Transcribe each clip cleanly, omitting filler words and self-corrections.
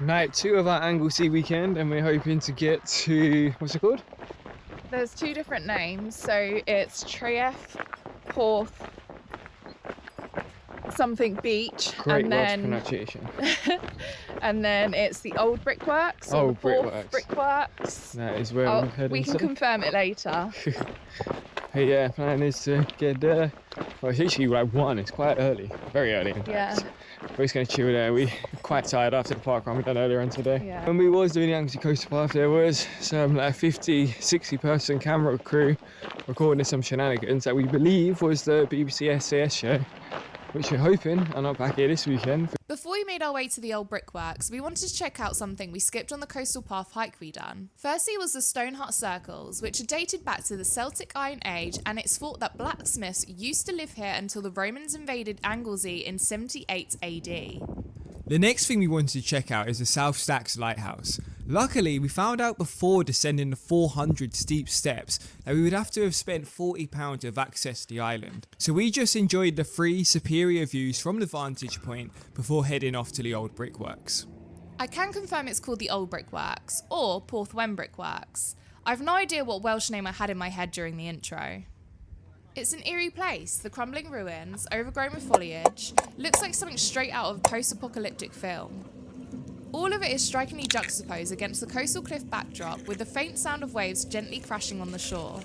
Night 2 of our Anglesey weekend, and we're hoping to get to, what's it called? There's two different names, so it's Treff, Porth, something beach, Great and Welsh then pronunciation. and then it's the Old Brickworks. Or Old the Porth Brickworks. Brickworks. That is where I'm heading we can to. confirm it later. Hey, yeah, plan is to get there. Well, it's actually like 1, it's quite early, very early. Yeah. We're just going to chill there. We're quite tired after the park run we've done earlier on today. Yeah. When we was doing the Anglesey Coastal Path, there was some like 50, 60 person camera crew recording some shenanigans that we believe was the BBC SAS show, which we're hoping are not back here this weekend. Before we made our way to the Old Brickworks, we wanted to check out something we skipped on the coastal path hike we done. Firstly was the Stone Hut Circles, which are dated back to the Celtic Iron Age, and it's thought that blacksmiths used to live here until the Romans invaded Anglesey in 78 AD. The next thing we wanted to check out is the South Stack Lighthouse. Luckily, we found out before descending the 400 steep steps that we would have to have spent £40 to have accessed the island. So we just enjoyed the free, superior views from the vantage point before heading off to the Old Brickworks. I can confirm it's called the Old Brickworks, or Porth Wen Brickworks. I've no idea what Welsh name I had in my head during the intro. It's an eerie place, the crumbling ruins, overgrown with foliage, looks like something straight out of a post-apocalyptic film. All of it is strikingly juxtaposed against the coastal cliff backdrop with the faint sound of waves gently crashing on the shore.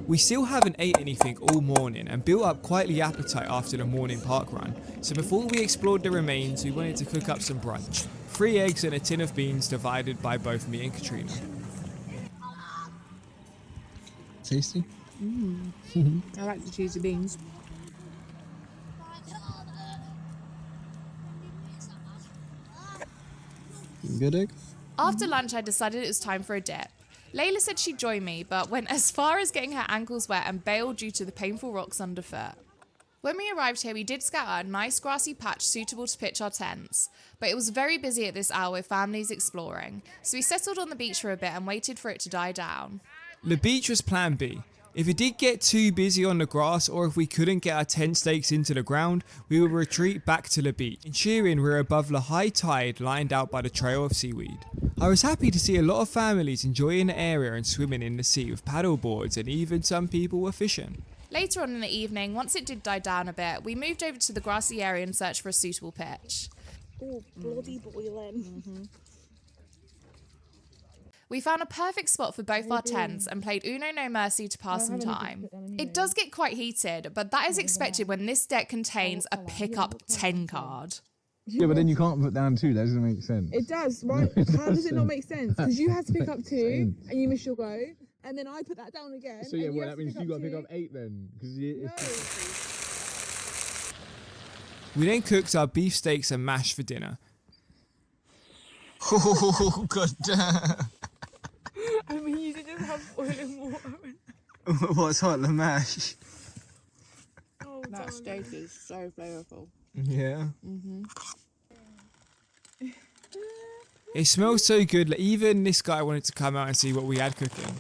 We still haven't ate anything all morning and built up quite the appetite after the morning park run, so before we explored the remains we wanted to cook up some brunch. 3 eggs and a tin of beans divided by both me and Katrina. Tasty? I like the cheesy beans. Good egg? After lunch I decided it was time for a dip. Layla said she'd join me, but went as far as getting her ankles wet and bailed due to the painful rocks underfoot. When we arrived here, we did scout out a nice grassy patch suitable to pitch our tents, but it was very busy at this hour with families exploring, so we settled on the beach for a bit and waited for it to die down. The beach was plan B. If it did get too busy on the grass or if we couldn't get our tent stakes into the ground, we would retreat back to the beach, ensuring we're above the high tide lined out by the trail of seaweed. I was happy to see a lot of families enjoying the area and swimming in the sea with paddle boards, and even some people were fishing. Later on in the evening, once it did die down a bit, we moved over to the grassy area in search for a suitable pitch. Oh, bloody boiling. We found a perfect spot for both our tents and played Uno No Mercy to pass some time. It does get quite heated, but that is expected when this deck contains a pickup 10 card. Yeah, but then you can't put down 2, that doesn't make sense. It does, right? How does it not make sense? Because you had to pick up 2 and you missed your go, and then I put that down again. So yeah, and well that means you got to pick up 8 then. No. We then cooked our beef steaks and mash for dinner. Oh, god damn. I mean, you did just have boiling water. What's hot, the mash? Oh, That steak is so flavourful. Yeah. It smelled so good that even this guy wanted to come out and see what we had cooking.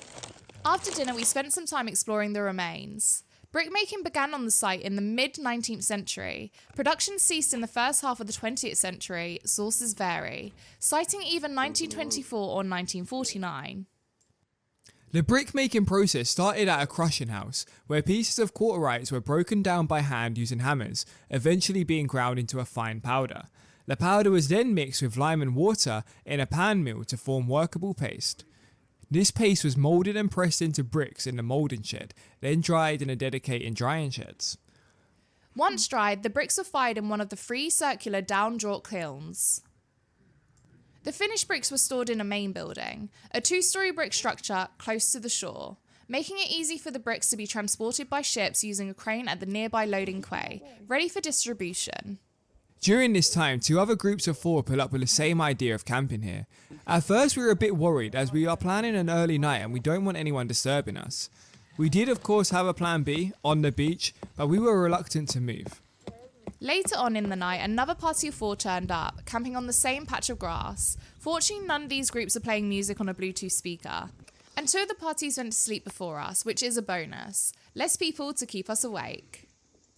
After dinner, we spent some time exploring the remains. Brickmaking began on the site in the mid-19th century. Production ceased in the first half of the 20th century, sources vary, citing either 1924 or 1949. The brickmaking process started at a crushing house, where pieces of quarterites were broken down by hand using hammers, eventually being ground into a fine powder. The powder was then mixed with lime and water in a pan mill to form workable paste. This paste was moulded and pressed into bricks in the moulding shed, then dried in a dedicated drying sheds. Once dried, the bricks were fired in one of the 3 circular down-draught kilns. The finished bricks were stored in a main building, a 2-storey brick structure close to the shore, making it easy for the bricks to be transported by ships using a crane at the nearby loading quay, ready for distribution. During this time, 2 other groups of 4 pulled up with the same idea of camping here. At first we were a bit worried as we are planning an early night and we don't want anyone disturbing us. We did of course have a plan B, on the beach, but we were reluctant to move. Later on in the night, another party of 4 turned up, camping on the same patch of grass. Fortunately, none of these groups are playing music on a Bluetooth speaker. And 2 of the parties went to sleep before us, which is a bonus. Less people to keep us awake.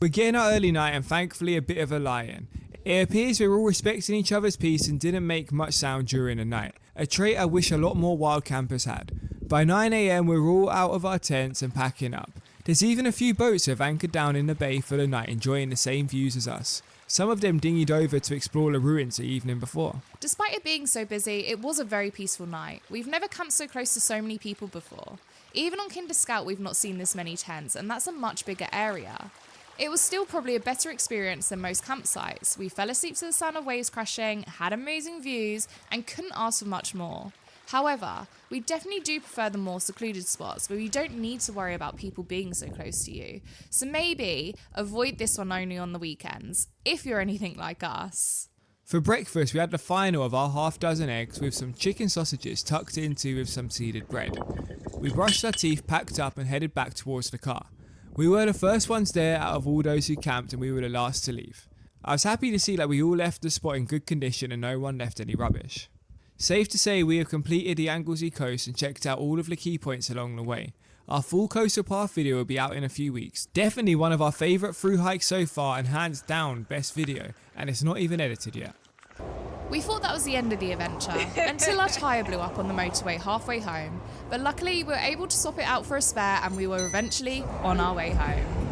We're getting our early night and thankfully a bit of a lie-in. It appears we were all respecting each other's peace and didn't make much sound during the night, a trait I wish a lot more wild campers had. By 9 AM we were all out of our tents and packing up. There's even a few boats that have anchored down in the bay for the night enjoying the same views as us. Some of them dinghied over to explore the ruins the evening before. Despite it being so busy, it was a very peaceful night. We've never camped so close to so many people before. Even on Kinder Scout we've not seen this many tents, and that's a much bigger area. It was still probably a better experience than most campsites. We fell asleep to the sound of waves crashing, had amazing views, and couldn't ask for much more. However, we definitely do prefer the more secluded spots where you don't need to worry about people being so close to you. So maybe avoid this one only on the weekends, if you're anything like us. For breakfast we had the final of our half dozen eggs with some chicken sausages tucked into with some seeded bread. We brushed our teeth, packed up and headed back towards the car. We were the first ones there out of all those who camped and we were the last to leave. I was happy to see that we all left the spot in good condition and no one left any rubbish. Safe to say we have completed the Anglesey coast and checked out all of the key points along the way. Our full coastal path video will be out in a few weeks. Definitely one of our favourite through hikes so far and hands down best video, and it's not even edited yet. We thought that was the end of the adventure, until our tyre blew up on the motorway halfway home, but luckily we were able to swap it out for a spare and we were eventually on our way home.